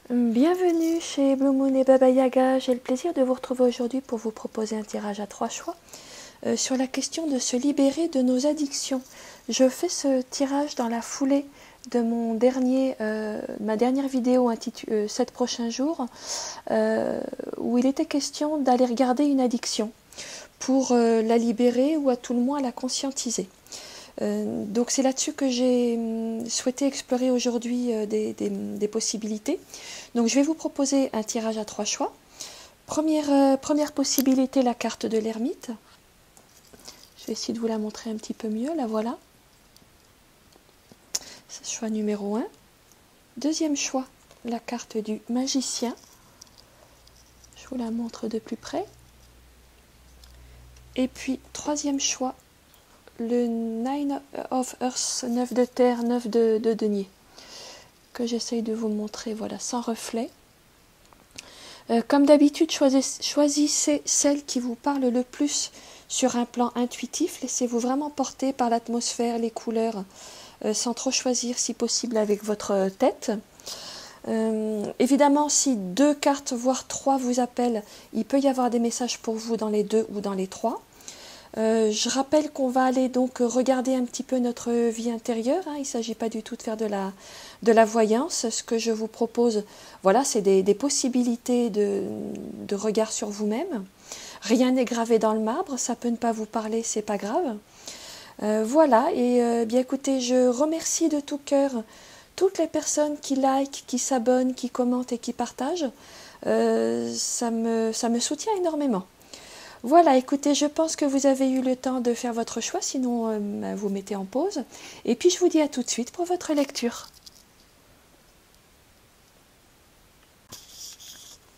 Bienvenue chez Blue Moon et Baba Yaga. J'ai le plaisir de vous retrouver aujourd'hui pour vous proposer un tirage à 3 choix sur la question de se libérer de nos addictions. Je fais ce tirage dans la foulée de ma dernière vidéo intitulée 7 prochains jours où il était question d'aller regarder une addiction pour la libérer ou à tout le moins la conscientiser. Donc c'est là-dessus que j'ai souhaité explorer aujourd'hui des possibilités. Donc je vais vous proposer un tirage à 3 choix. Première possibilité, la carte de l'ermite. Je vais essayer de vous la montrer un petit peu mieux, la voilà. C'est le choix numéro 1. Deuxième choix, la carte du magicien. Je vous la montre de plus près. Et puis troisième choix, le Nine of Earth, 9 de terre, 9 de denier, que j'essaye de vous montrer, voilà, sans reflet. Comme d'habitude, choisissez celle qui vous parle le plus sur un plan intuitif. Laissez-vous vraiment porter par l'atmosphère, les couleurs, sans trop choisir si possible avec votre tête. Évidemment, si 2 cartes, voire 3 vous appellent, il peut y avoir des messages pour vous dans les 2 ou dans les 3. Je rappelle qu'on va aller donc regarder un petit peu notre vie intérieure. Il ne s'agit pas du tout de faire de la voyance. Ce que je vous propose, voilà, c'est des possibilités de regard sur vous-même. Rien n'est gravé dans le marbre, ça peut ne pas vous parler, c'est pas grave. Voilà, et bien écoutez, je remercie de tout cœur toutes les personnes qui likent, qui s'abonnent, qui commentent et qui partagent. Ça me soutient énormément. Voilà, écoutez, je pense que vous avez eu le temps de faire votre choix, sinon vous mettez en pause. Et puis je vous dis à tout de suite pour votre lecture.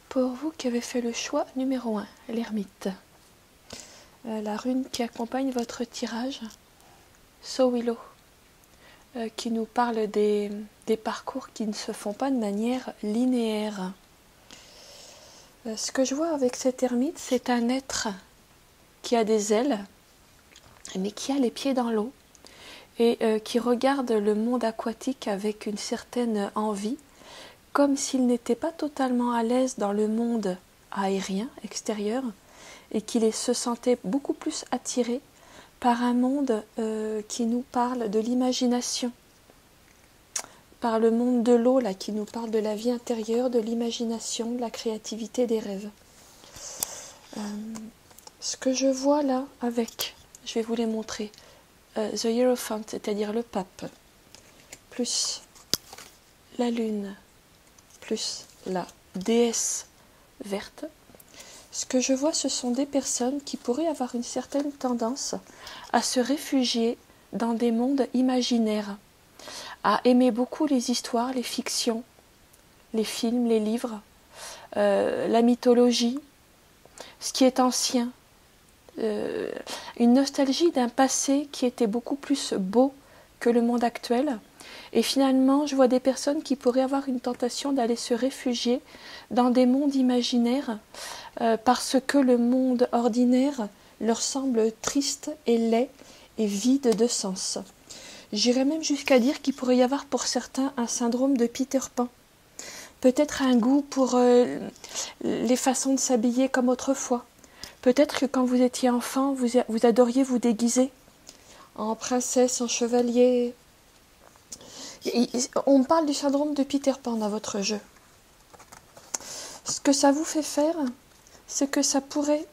Pour vous qui avez fait le choix numéro 1, l'ermite. La rune qui accompagne votre tirage, Sowilo, qui nous parle des parcours qui ne se font pas de manière linéaire. Ce que je vois avec cet ermite, c'est un être qui a des ailes, mais qui a les pieds dans l'eau et qui regarde le monde aquatique avec une certaine envie, comme s'il n'était pas totalement à l'aise dans le monde aérien, extérieur, et qu'il se sentait beaucoup plus attiré par un monde qui nous parle de l'imagination, par le monde de l'eau là, qui nous parle de la vie intérieure, de l'imagination, de la créativité, des rêves. Ce que je vois là avec, je vais vous les montrer, The Hierophant, c'est-à-dire le pape, plus la lune, plus la déesse verte, ce que je vois, ce sont des personnes qui pourraient avoir une certaine tendance à se réfugier dans des mondes imaginaires, à aimer beaucoup les histoires, les fictions, les films, les livres, la mythologie, ce qui est ancien, une nostalgie d'un passé qui était beaucoup plus beau que le monde actuel. Et finalement, je vois des personnes qui pourraient avoir une tentation d'aller se réfugier dans des mondes imaginaires parce que le monde ordinaire leur semble triste et laid et vide de sens. J'irais même jusqu'à dire qu'il pourrait y avoir pour certains un syndrome de Peter Pan. Peut-être un goût pour les façons de s'habiller comme autrefois. Peut-être que quand vous étiez enfant, vous adoriez vous déguiser en princesse, en chevalier. On me parle du syndrome de Peter Pan dans votre jeu. Ce que ça vous fait faire, c'est que ça pourrait,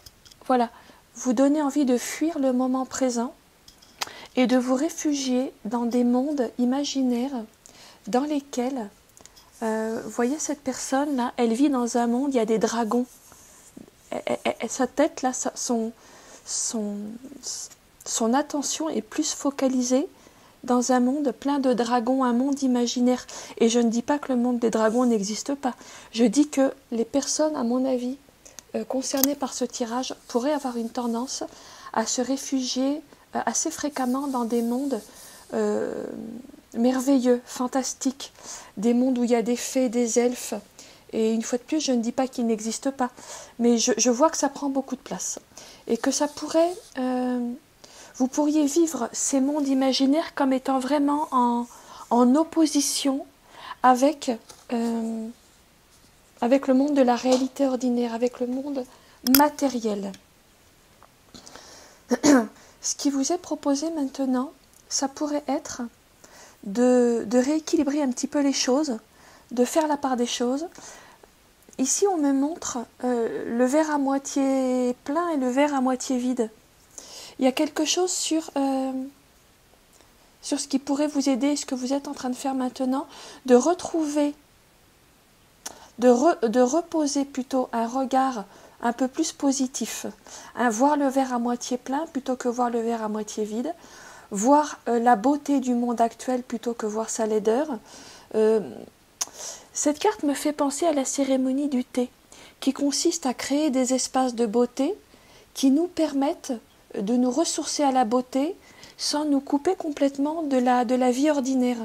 voilà, vous donner envie de fuir le moment présent et de vous réfugier dans des mondes imaginaires dans lesquels, voyez cette personne-là, elle vit dans un monde, il y a des dragons. Sa tête, là, son attention est plus focalisée dans un monde plein de dragons, un monde imaginaire. Et je ne dis pas que le monde des dragons n'existe pas. Je dis que les personnes, à mon avis, concernées par ce tirage, pourraient avoir une tendance à se réfugier assez fréquemment dans des mondes merveilleux, fantastiques, des mondes où il y a des fées, des elfes. Et une fois de plus, je ne dis pas qu'ils n'existent pas, mais je vois que ça prend beaucoup de place. Et que ça pourrait... vous pourriez vivre ces mondes imaginaires comme étant vraiment en opposition avec avec le monde de la réalité ordinaire, avec le monde matériel. Ce qui vous est proposé maintenant, ça pourrait être de rééquilibrer un petit peu les choses, de faire la part des choses. Ici, on me montre le verre à moitié plein et le verre à moitié vide. Il y a quelque chose sur ce qui pourrait vous aider, ce que vous êtes en train de faire maintenant, de retrouver, de reposer plutôt un regard un peu plus positif, voir le verre à moitié plein plutôt que voir le verre à moitié vide, voir la beauté du monde actuel plutôt que voir sa laideur. Cette carte me fait penser à la cérémonie du thé, qui consiste à créer des espaces de beauté qui nous permettent de nous ressourcer à la beauté sans nous couper complètement de la vie ordinaire.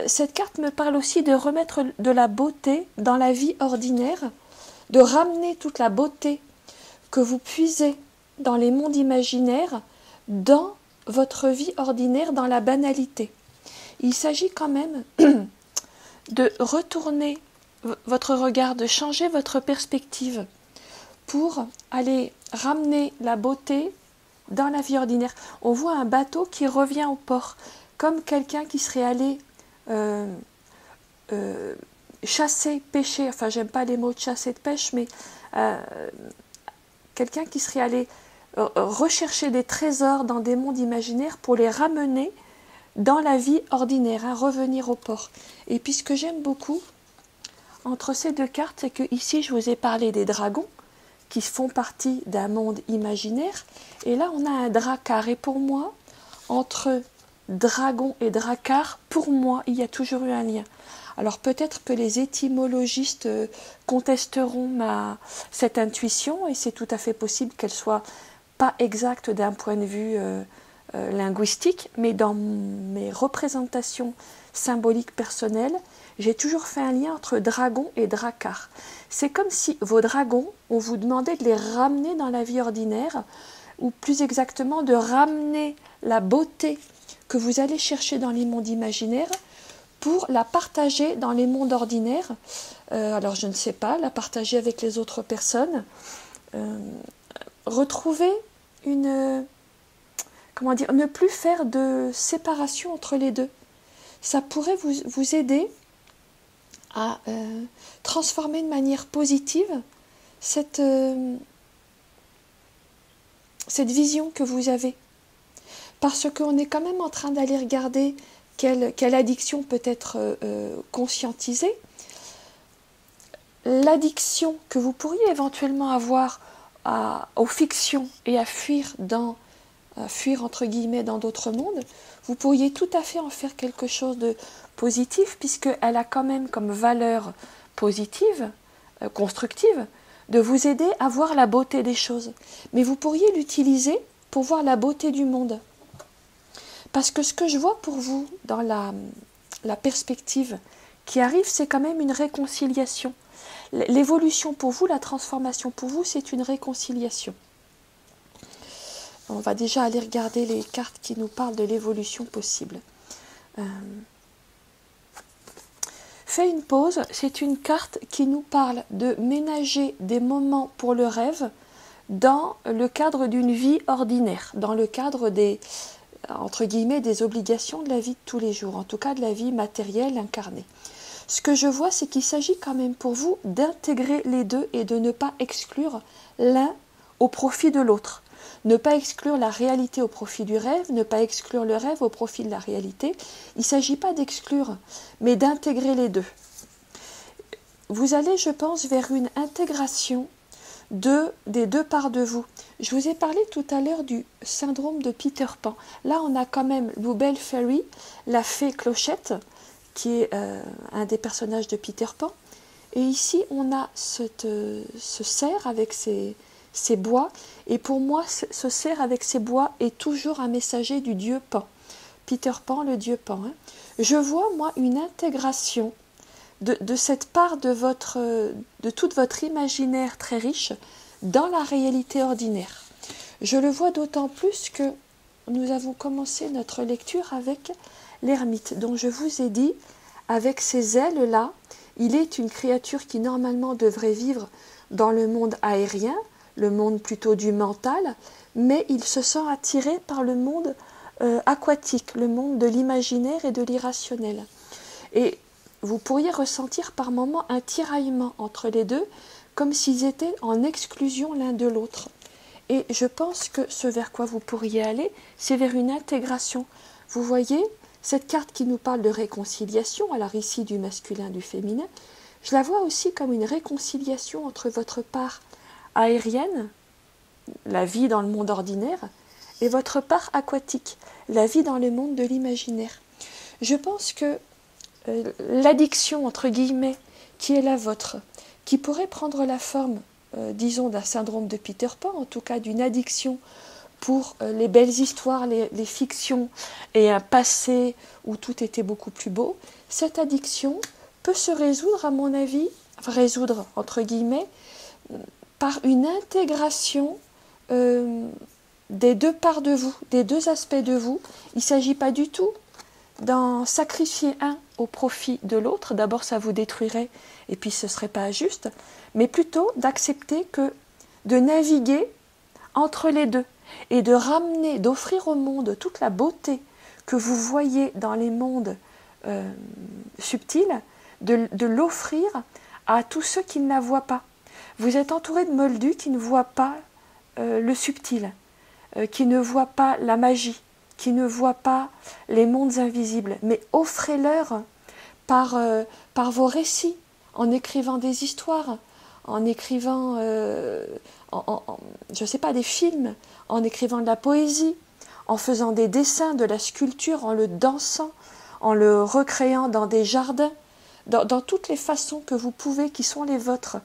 Cette carte me parle aussi de remettre de la beauté dans la vie ordinaire, de ramener toute la beauté que vous puisez dans les mondes imaginaires dans votre vie ordinaire, dans la banalité. Il s'agit quand même de retourner votre regard, de changer votre perspective pour aller ramener la beauté dans la vie ordinaire. On voit un bateau qui revient au port, comme quelqu'un qui serait allé chasser, pêcher, enfin j'aime pas les mots de chasser, de pêche, mais quelqu'un qui serait allé rechercher des trésors dans des mondes imaginaires pour les ramener dans la vie ordinaire, revenir au port. Et puis ce que j'aime beaucoup entre ces deux cartes, c'est que ici je vous ai parlé des dragons qui font partie d'un monde imaginaire, et là on a un drakkar, et pour moi, entre dragon et drakkar, pour moi il y a toujours eu un lien. Alors peut-être que les étymologistes contesteront cette intuition, et c'est tout à fait possible qu'elle soit pas exacte d'un point de vue linguistique, mais dans mes représentations symboliques personnelles, j'ai toujours fait un lien entre dragon et drakkar. C'est comme si vos dragons, on vous demandait de les ramener dans la vie ordinaire, ou plus exactement de ramener la beauté que vous allez chercher dans les mondes imaginaires pour la partager dans les mondes ordinaires. Alors je ne sais pas, la partager avec les autres personnes. Retrouver ne plus faire de séparation entre les deux. Ça pourrait vous aider à transformer de manière positive cette vision que vous avez. Parce qu'on est quand même en train d'aller regarder quelle addiction peut être conscientisée. L'addiction que vous pourriez éventuellement avoir aux fictions et à fuir entre guillemets dans d'autres mondes, vous pourriez tout à fait en faire quelque chose de positif, puisqu'elle a quand même comme valeur positive, constructive, de vous aider à voir la beauté des choses. Mais vous pourriez l'utiliser pour voir la beauté du monde. Parce que ce que je vois pour vous dans la perspective qui arrive, c'est quand même une réconciliation. L'évolution pour vous, la transformation pour vous, c'est une réconciliation. On va déjà aller regarder les cartes qui nous parlent de l'évolution possible. Fais une pause, c'est une carte qui nous parle de ménager des moments pour le rêve dans le cadre d'une vie ordinaire, dans le cadre des, entre guillemets, des obligations de la vie de tous les jours, en tout cas de la vie matérielle incarnée. Ce que je vois, c'est qu'il s'agit quand même pour vous d'intégrer les deux et de ne pas exclure l'un au profit de l'autre. Ne pas exclure la réalité au profit du rêve, ne pas exclure le rêve au profit de la réalité. Il ne s'agit pas d'exclure, mais d'intégrer les deux. Vous allez, je pense, vers une intégration des deux parts de vous. Je vous ai parlé tout à l'heure du syndrome de Peter Pan. Là, on a quand même Bluebell Fairy, la fée clochette, qui est un des personnages de Peter Pan. Et ici, on a ce cerf avec ses bois. Et pour moi, ce cerf avec ses bois est toujours un messager du dieu Pan. Peter Pan, le dieu Pan. Je vois, moi, une intégration de cette part de toute votre imaginaire très riche dans la réalité ordinaire. Je le vois d'autant plus que nous avons commencé notre lecture avec l'ermite, dont je vous ai dit, avec ces ailes-là, Il est une créature qui normalement devrait vivre dans le monde aérien, le monde plutôt du mental, mais il se sent attiré par le monde aquatique, le monde de l'imaginaire et de l'irrationnel. Et vous pourriez ressentir par moments un tiraillement entre les deux, comme s'ils étaient en exclusion l'un de l'autre. Et je pense que ce vers quoi vous pourriez aller, c'est vers une intégration. Vous voyez, cette carte qui nous parle de réconciliation, alors ici du masculin, du féminin, je la vois aussi comme une réconciliation entre votre part aérienne, la vie dans le monde ordinaire, et votre part aquatique, la vie dans le monde de l'imaginaire. Je pense que l'addiction, entre guillemets, qui est la vôtre, qui pourrait prendre la forme, disons, d'un syndrome de Peter Pan, en tout cas d'une addiction pour les belles histoires, les fictions et un passé où tout était beaucoup plus beau, cette addiction peut se résoudre, à mon avis, résoudre, entre guillemets, par une intégration des deux parts de vous, des deux aspects de vous. Il ne s'agit pas du tout d'en sacrifier un au profit de l'autre. D'abord, ça vous détruirait et puis ce ne serait pas juste, mais plutôt d'accepter que de naviguer entre les deux et de ramener, d'offrir au monde toute la beauté que vous voyez dans les mondes subtils, de l'offrir à tous ceux qui ne la voient pas. Vous êtes entouré de moldus qui ne voient pas le subtil, qui ne voient pas la magie, qui ne voient pas les mondes invisibles, mais offrez-leur par vos récits, en écrivant des histoires, en écrivant, je ne sais pas, des films, en écrivant de la poésie, en faisant des dessins, de la sculpture, en le dansant, en le recréant dans des jardins, dans toutes les façons que vous pouvez, qui sont les vôtres.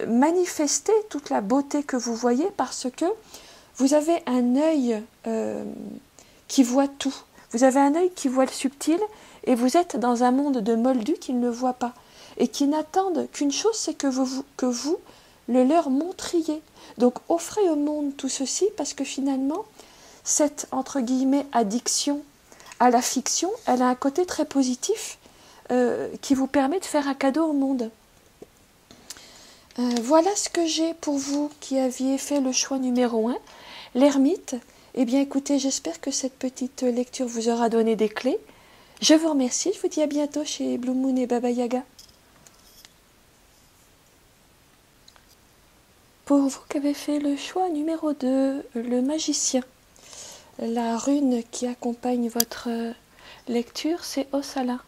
Manifestez toute la beauté que vous voyez parce que vous avez un œil qui voit tout. Vous avez un œil qui voit le subtil et vous êtes dans un monde de moldus qui ne le voient pas et qui n'attendent qu'une chose, c'est que vous le leur montriez. Donc offrez au monde tout ceci parce que finalement, cette, entre guillemets, addiction à la fiction, elle a un côté très positif qui vous permet de faire un cadeau au monde. Voilà ce que j'ai pour vous qui aviez fait le choix numéro 1, l'ermite. Eh bien écoutez, j'espère que cette petite lecture vous aura donné des clés. Je vous remercie, je vous dis à bientôt chez Blue Moon et Baba Yaga. Pour vous qui avez fait le choix numéro 2, le magicien, la rune qui accompagne votre lecture, c'est Osala,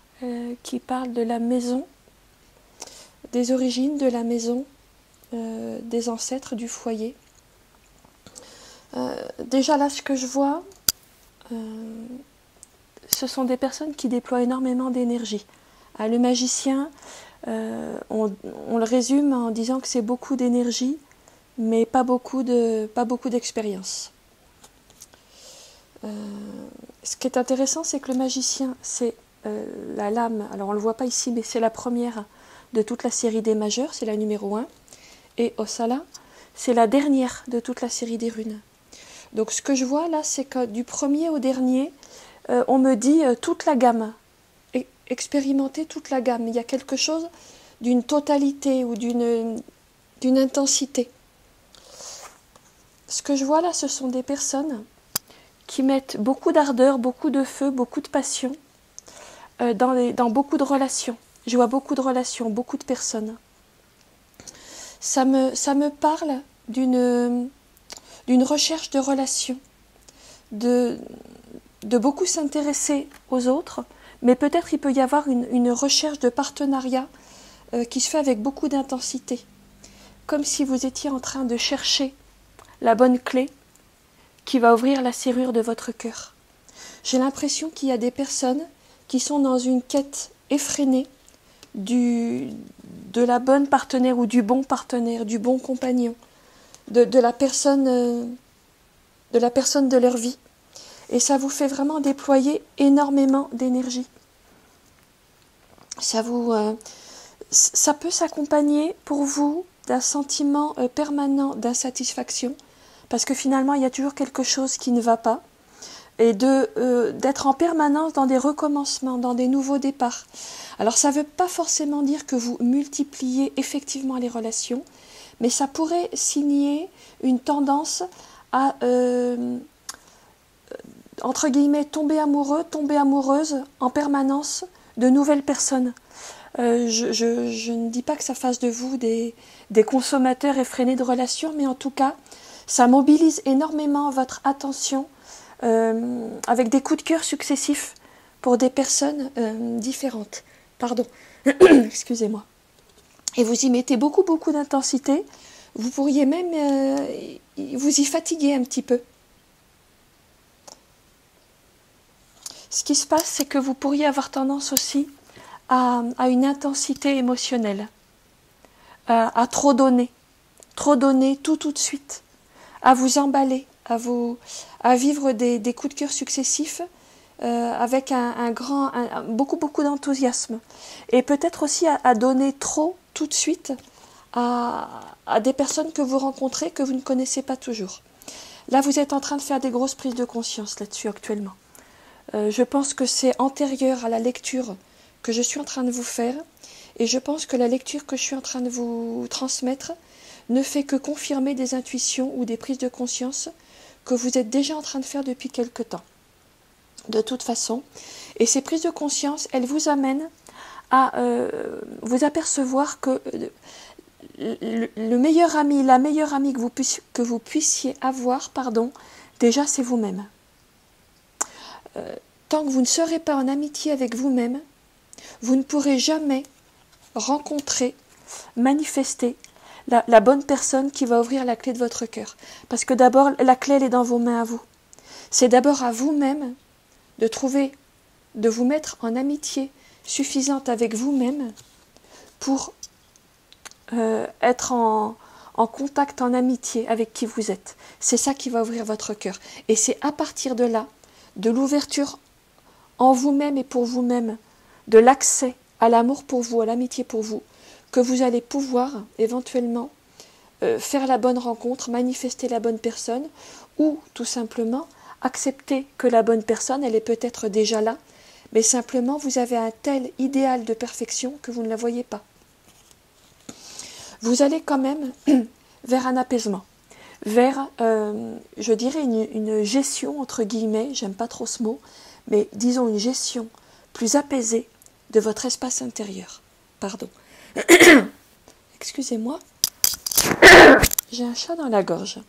qui parle de la maison, des origines de la maison, des ancêtres du foyer. Déjà là, ce que je vois, ce sont des personnes qui déploient énormément d'énergie. Le magicien, on le résume en disant que c'est beaucoup d'énergie, mais pas beaucoup d'expérience. Ce qui est intéressant, c'est que le magicien, c'est la lame, alors on ne le voit pas ici, mais c'est la première de toute la série des majeurs, c'est la numéro 1, et Osala, c'est la dernière de toute la série des runes. Donc ce que je vois là, c'est que du premier au dernier, on me dit toute la gamme, expérimenter toute la gamme. Il y a quelque chose d'une totalité ou d'une intensité. Ce que je vois là, ce sont des personnes qui mettent beaucoup d'ardeur, beaucoup de feu, beaucoup de passion dans beaucoup de relations. Je vois beaucoup de relations, beaucoup de personnes. Ça me parle d'une recherche de relations, de beaucoup s'intéresser aux autres, mais peut-être il peut y avoir une recherche de partenariat qui se fait avec beaucoup d'intensité, comme si vous étiez en train de chercher la bonne clé qui va ouvrir la serrure de votre cœur. J'ai l'impression qu'il y a des personnes qui sont dans une quête effrénée de la bonne partenaire ou du bon partenaire, du bon compagnon, de la personne de leur vie. Et ça vous fait vraiment déployer énormément d'énergie. Ça peut s'accompagner pour vous d'un sentiment permanent d'insatisfaction, parce que finalement il y a toujours quelque chose qui ne va pas. et d'être en permanence dans des recommencements, dans des nouveaux départs. Alors ça ne veut pas forcément dire que vous multipliez effectivement les relations, mais ça pourrait signer une tendance à, entre guillemets, tomber amoureux, tomber amoureuse en permanence de nouvelles personnes. Je ne dis pas que ça fasse de vous des consommateurs effrénés de relations, mais en tout cas, ça mobilise énormément votre attention avec des coups de cœur successifs pour des personnes différentes. Pardon, excusez-moi. Et vous y mettez beaucoup d'intensité. Vous pourriez même vous y fatiguer un petit peu. Ce qui se passe, c'est que vous pourriez avoir tendance aussi à une intensité émotionnelle, à trop donner tout de suite, à vous emballer, à vivre des coups de cœur successifs avec beaucoup d'enthousiasme, et peut-être aussi à donner trop tout de suite à des personnes que vous rencontrez, que vous ne connaissez pas toujours. Là, vous êtes en train de faire des grosses prises de conscience là-dessus actuellement. Je pense que c'est antérieur à la lecture que je suis en train de vous faire, et je pense que la lecture que je suis en train de vous transmettre ne fait que confirmer des intuitions ou des prises de conscience que vous êtes déjà en train de faire depuis quelque temps. De toute façon, et ces prises de conscience, elles vous amènent à vous apercevoir que le meilleur ami, la meilleure amie que vous puissiez avoir, déjà c'est vous-même. Tant que vous ne serez pas en amitié avec vous-même, vous ne pourrez jamais rencontrer, manifester la bonne personne qui va ouvrir la clé de votre cœur. Parce que d'abord, la clé, elle est dans vos mains à vous. C'est d'abord à vous-même de vous mettre en amitié suffisante avec vous-même pour être en contact, en amitié avec qui vous êtes. C'est ça qui va ouvrir votre cœur. Et c'est à partir de là, de l'ouverture en vous-même et pour vous-même, de l'accès à l'amour pour vous, à l'amitié pour vous, que vous allez pouvoir éventuellement faire la bonne rencontre, manifester la bonne personne, ou tout simplement accepter que la bonne personne, elle est peut-être déjà là, mais simplement vous avez un tel idéal de perfection que vous ne la voyez pas. Vous allez quand même vers un apaisement, vers, je dirais, une gestion, entre guillemets, j'aime pas trop ce mot, mais disons une gestion plus apaisée de votre espace intérieur. Pardon. Excusez-moi, j'ai un chat dans la gorge.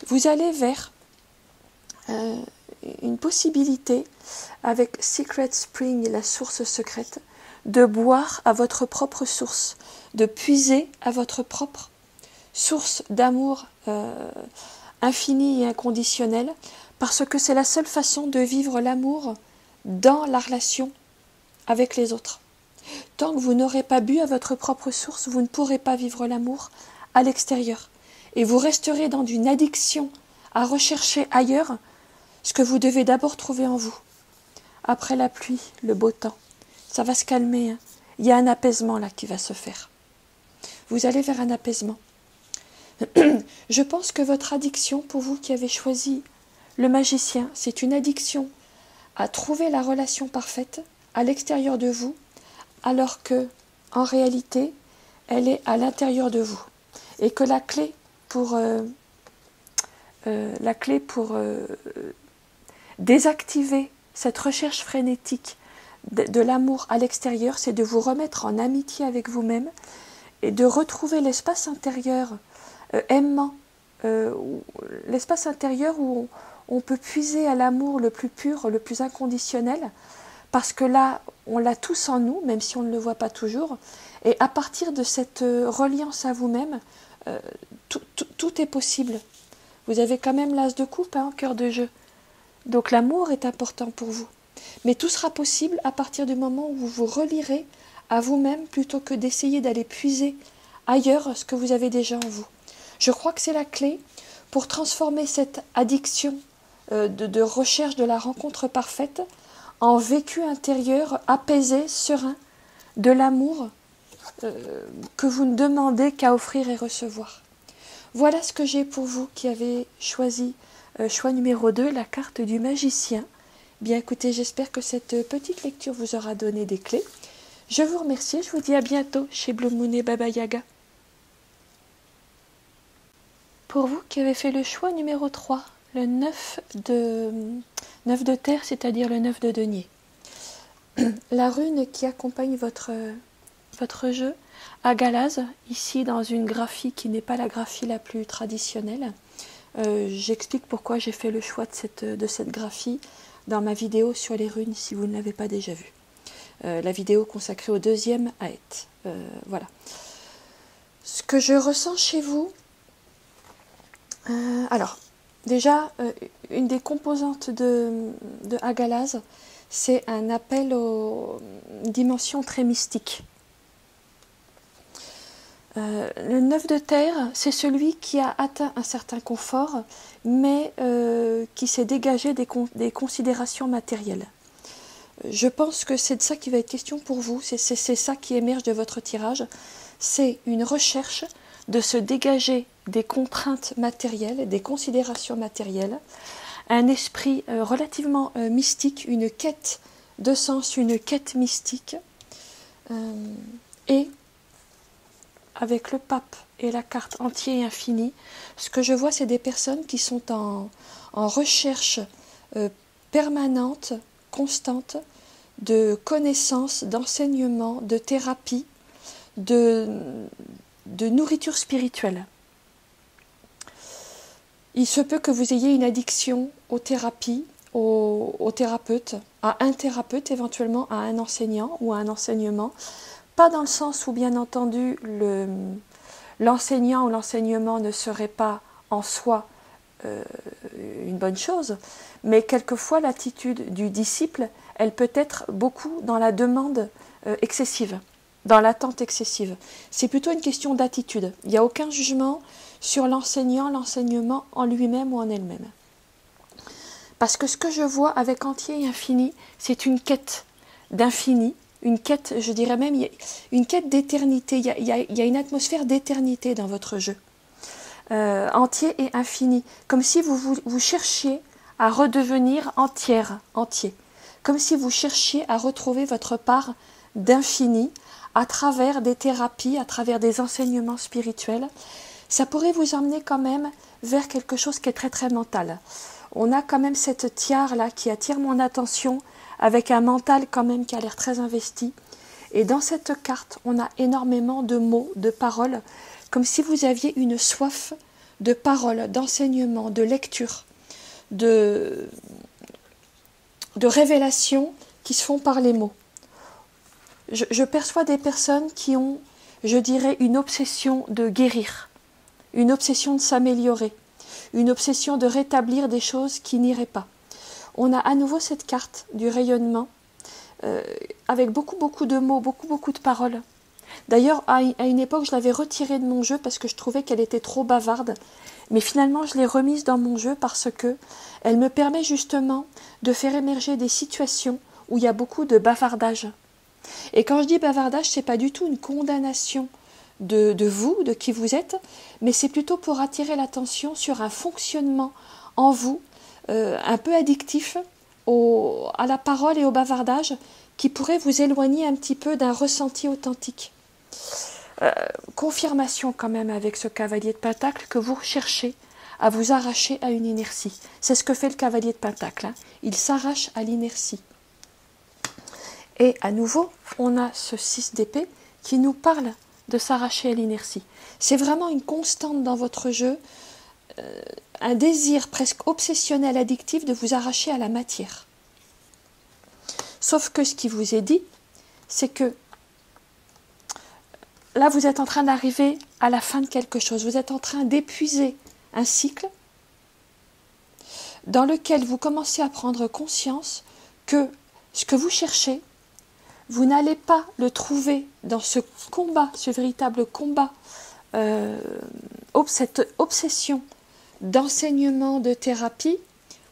Vous allez vers une possibilité, avec Secret Spring, la source secrète, de boire à votre propre source, de puiser à votre propre source d'amour infini et inconditionnel, parce que c'est la seule façon de vivre l'amour dans la relation avec les autres. Tant que vous n'aurez pas bu à votre propre source, vous ne pourrez pas vivre l'amour à l'extérieur. Et vous resterez dans une addiction à rechercher ailleurs ce que vous devez d'abord trouver en vous. Après la pluie, le beau temps, ça va se calmer. Hein. Il y a un apaisement là qui va se faire. Vous allez vers un apaisement. Je pense que votre addiction, pour vous qui avez choisi le magicien, c'est une addiction à trouver la relation parfaite à l'extérieur de vous, alors que, en réalité, elle est à l'intérieur de vous. Et que la clé pour désactiver cette recherche frénétique de l'amour à l'extérieur, c'est de vous remettre en amitié avec vous-même et de retrouver l'espace intérieur aimant, l'espace intérieur où on peut puiser à l'amour le plus pur, le plus inconditionnel, parce que là, on l'a tous en nous, même si on ne le voit pas toujours, et à partir de cette reliance à vous-même, tout est possible. Vous avez quand même l'as de coupe en cœur de jeu. Donc l'amour est important pour vous. Mais tout sera possible à partir du moment où vous vous relierez à vous-même plutôt que d'essayer d'aller puiser ailleurs ce que vous avez déjà en vous. Je crois que c'est la clé pour transformer cette addiction de recherche de la rencontre parfaite en vécu intérieur apaisé, serein, de l'amour que vous ne demandez qu'à offrir et recevoir. Voilà ce que j'ai pour vous qui avez choisi choix numéro 2, la carte du magicien. Bien écoutez, j'espère que cette petite lecture vous aura donné des clés. Je vous remercie, je vous dis à bientôt chez Blue Moon et Baba Yaga. Pour vous qui avez fait le choix numéro 3, le 9 de terre, c'est-à-dire le 9 de denier. La rune qui accompagne votre jeu, Agalaz, ici dans une graphie qui n'est pas la graphie la plus traditionnelle. J'explique pourquoi j'ai fait le choix de cette graphie dans ma vidéo sur les runes, si vous ne l'avez pas déjà vue. La vidéo consacrée au deuxième Aet. Voilà. Ce que je ressens chez vous, alors, déjà, une des composantes de Agalaz, c'est un appel aux dimensions très mystiques. Le 9 de terre, c'est celui qui a atteint un certain confort, mais qui s'est dégagé des considérations matérielles. Je pense que c'est de ça qui va être question pour vous, c'est ça qui émerge de votre tirage, c'est une recherche de se dégager des contraintes matérielles, des considérations matérielles, un esprit relativement mystique, une quête de sens, une quête mystique, et avec le pape et la carte entier et infini, ce que je vois, c'est des personnes qui sont en recherche permanente, constante, de connaissances, d'enseignements, de thérapie, de nourriture spirituelle. Il se peut que vous ayez une addiction aux thérapies, aux thérapeutes, à un thérapeute éventuellement, à un enseignant ou à un enseignement, pas dans le sens où bien entendu l'enseignant ou l'enseignement ne serait pas en soi une bonne chose, mais quelquefois l'attitude du disciple, elle peut être beaucoup dans la demande excessive, dans l'attente excessive. C'est plutôt une question d'attitude. Il n'y a aucun jugement sur l'enseignant, l'enseignement en lui-même ou en elle-même. Parce que ce que je vois avec entier et infini, c'est une quête d'infini, une quête, je dirais même, une quête d'éternité. Il y a une atmosphère d'éternité dans votre jeu. Entier et infini. Comme si vous cherchiez à redevenir entier. Comme si vous cherchiez à retrouver votre part d'infini à travers des thérapies, à travers des enseignements spirituels. Ça pourrait vous emmener quand même vers quelque chose qui est très très mental. On a quand même cette tiare là qui attire mon attention avec un mental quand même qui a l'air très investi. Et dans cette carte, on a énormément de mots, de paroles, comme si vous aviez une soif de paroles, d'enseignement, de lecture, de révélations qui se font par les mots. Je perçois des personnes qui ont, je dirais, une obsession de guérir, une obsession de s'améliorer, une obsession de rétablir des choses qui n'iraient pas. On a à nouveau cette carte du rayonnement, avec beaucoup de mots, beaucoup de paroles. D'ailleurs, à une époque, je l'avais retirée de mon jeu parce que je trouvais qu'elle était trop bavarde. Mais finalement, je l'ai remise dans mon jeu parce que elle me permet justement de faire émerger des situations où il y a beaucoup de bavardage. Et quand je dis bavardage, ce n'est pas du tout une condamnation de vous, de qui vous êtes, mais c'est plutôt pour attirer l'attention sur un fonctionnement en vous, un peu addictif à la parole et au bavardage, qui pourrait vous éloigner un petit peu d'un ressenti authentique. Confirmation quand même avec ce cavalier de Pentacle que vous recherchez à vous arracher à une inertie. C'est ce que fait le cavalier de Pentacle, hein. Il s'arrache à l'inertie. Et à nouveau, on a ce 6 d'épée qui nous parle de s'arracher à l'inertie. C'est vraiment une constante dans votre jeu, un désir presque obsessionnel, addictif de vous arracher à la matière. Sauf que ce qui vous est dit, c'est que là, vous êtes en train d'arriver à la fin de quelque chose. Vous êtes en train d'épuiser un cycle dans lequel vous commencez à prendre conscience que ce que vous cherchez, vous n'allez pas le trouver dans ce combat, ce véritable combat, cette obsession d'enseignement, de thérapie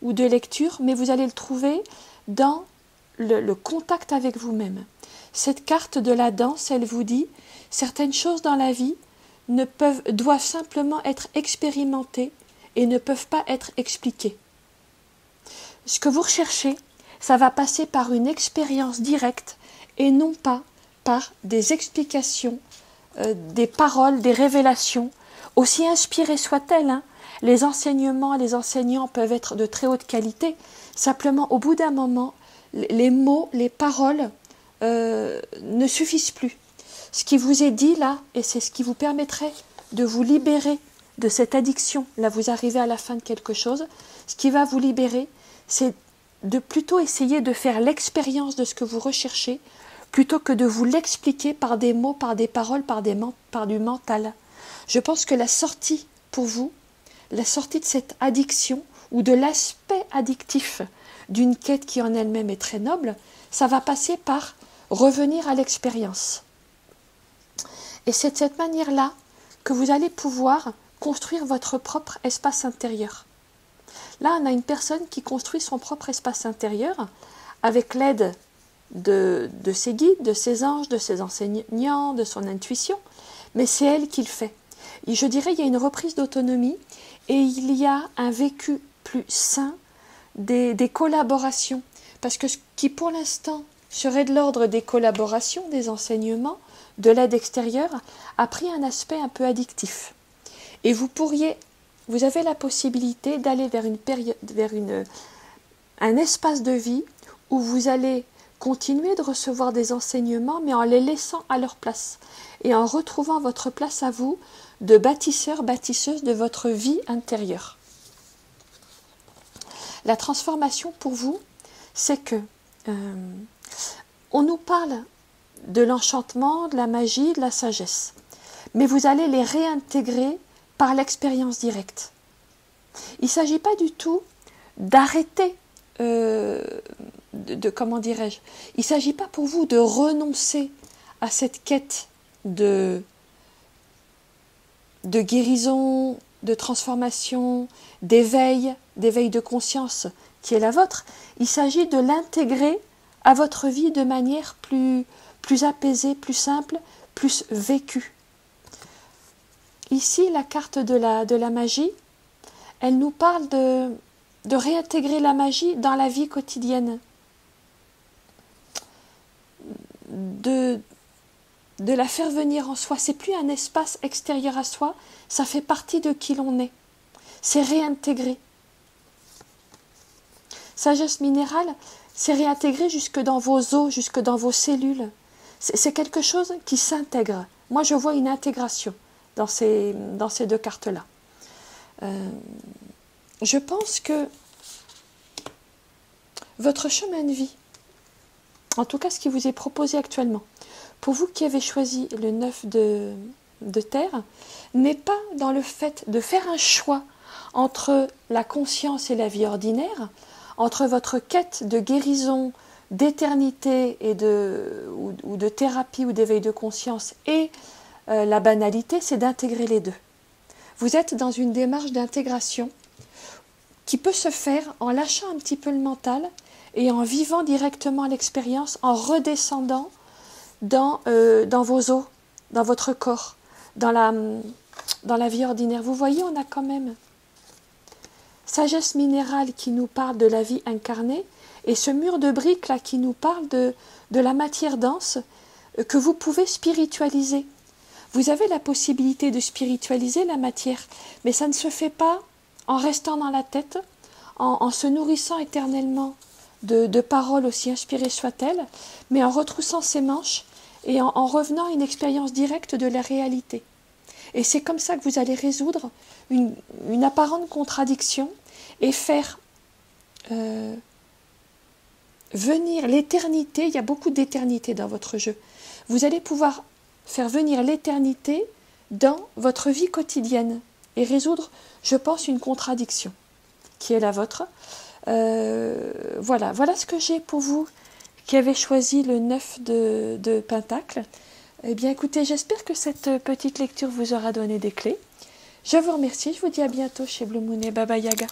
ou de lecture, mais vous allez le trouver dans le contact avec vous-même. Cette carte de la danse, elle vous dit, certaines choses dans la vie doivent simplement être expérimentées et ne peuvent pas être expliquées. Ce que vous recherchez, ça va passer par une expérience directe et non pas par des explications, des paroles, des révélations, aussi inspirées soient-elles, hein. Les enseignements, les enseignants peuvent être de très haute qualité, simplement au bout d'un moment, les mots, les paroles ne suffisent plus. Ce qui vous est dit là, et c'est ce qui vous permettrait de vous libérer de cette addiction, là vous arrivez à la fin de quelque chose, ce qui va vous libérer, c'est de plutôt essayer de faire l'expérience de ce que vous recherchez, plutôt que de vous l'expliquer par des mots, par des paroles, par du mental. Je pense que la sortie pour vous, la sortie de cette addiction, ou de l'aspect addictif d'une quête qui en elle-même est très noble, ça va passer par revenir à l'expérience. Et c'est de cette manière-là que vous allez pouvoir construire votre propre espace intérieur. Là, on a une personne qui construit son propre espace intérieur avec l'aide de ses guides, de ses anges, de ses enseignants, de son intuition, mais c'est elle qui le fait. Et je dirais, il y a une reprise d'autonomie et il y a un vécu plus sain des collaborations. Parce que ce qui, pour l'instant, serait de l'ordre des collaborations, des enseignements, de l'aide extérieure, a pris un aspect un peu addictif. Et vous avez la possibilité d'aller vers un espace de vie où vous allez continuer de recevoir des enseignements, mais en les laissant à leur place et en retrouvant votre place à vous de bâtisseur, bâtisseuse de votre vie intérieure. La transformation pour vous, c'est que on nous parle de l'enchantement, de la magie, de la sagesse, mais vous allez les réintégrer par l'expérience directe. Il ne s'agit pas du tout d'arrêter, comment dirais-je, il ne s'agit pas pour vous de renoncer à cette quête de guérison, de transformation, d'éveil de conscience qui est la vôtre. Il s'agit de l'intégrer à votre vie de manière plus apaisée, plus simple, plus vécue. Ici, la carte de la magie, elle nous parle de réintégrer la magie dans la vie quotidienne, de la faire venir en soi. C'est plus un espace extérieur à soi, ça fait partie de qui l'on est. C'est réintégré. Sagesse minérale, c'est réintégré jusque dans vos os, jusque dans vos cellules. C'est quelque chose qui s'intègre. Moi, je vois une intégration dans ces deux cartes-là. Je pense que votre chemin de vie, en tout cas ce qui vous est proposé actuellement, pour vous qui avez choisi le 9 de terre, n'est pas dans le fait de faire un choix entre la conscience et la vie ordinaire, entre votre quête de guérison, d'éternité ou de thérapie ou d'éveil de conscience et la banalité, c'est d'intégrer les deux. Vous êtes dans une démarche d'intégration qui peut se faire en lâchant un petit peu le mental et en vivant directement l'expérience, en redescendant dans vos os, dans votre corps, dans la vie ordinaire. Vous voyez, on a quand même sagesse minérale qui nous parle de la vie incarnée et ce mur de briques là qui nous parle de la matière dense que vous pouvez spiritualiser. Vous avez la possibilité de spiritualiser la matière, mais ça ne se fait pas en restant dans la tête, en se nourrissant éternellement de paroles aussi inspirées soient-elles, mais en retroussant ses manches et en revenant à une expérience directe de la réalité. Et c'est comme ça que vous allez résoudre une apparente contradiction et faire venir l'éternité. Il y a beaucoup d'éternité dans votre jeu. Vous allez pouvoir faire venir l'éternité dans votre vie quotidienne et résoudre, je pense, une contradiction qui est la vôtre. Voilà ce que j'ai pour vous qui avez choisi le 9 de Pentacle. Eh bien, écoutez, j'espère que cette petite lecture vous aura donné des clés. Je vous remercie, je vous dis à bientôt chez Blue Moon et Baba Yaga.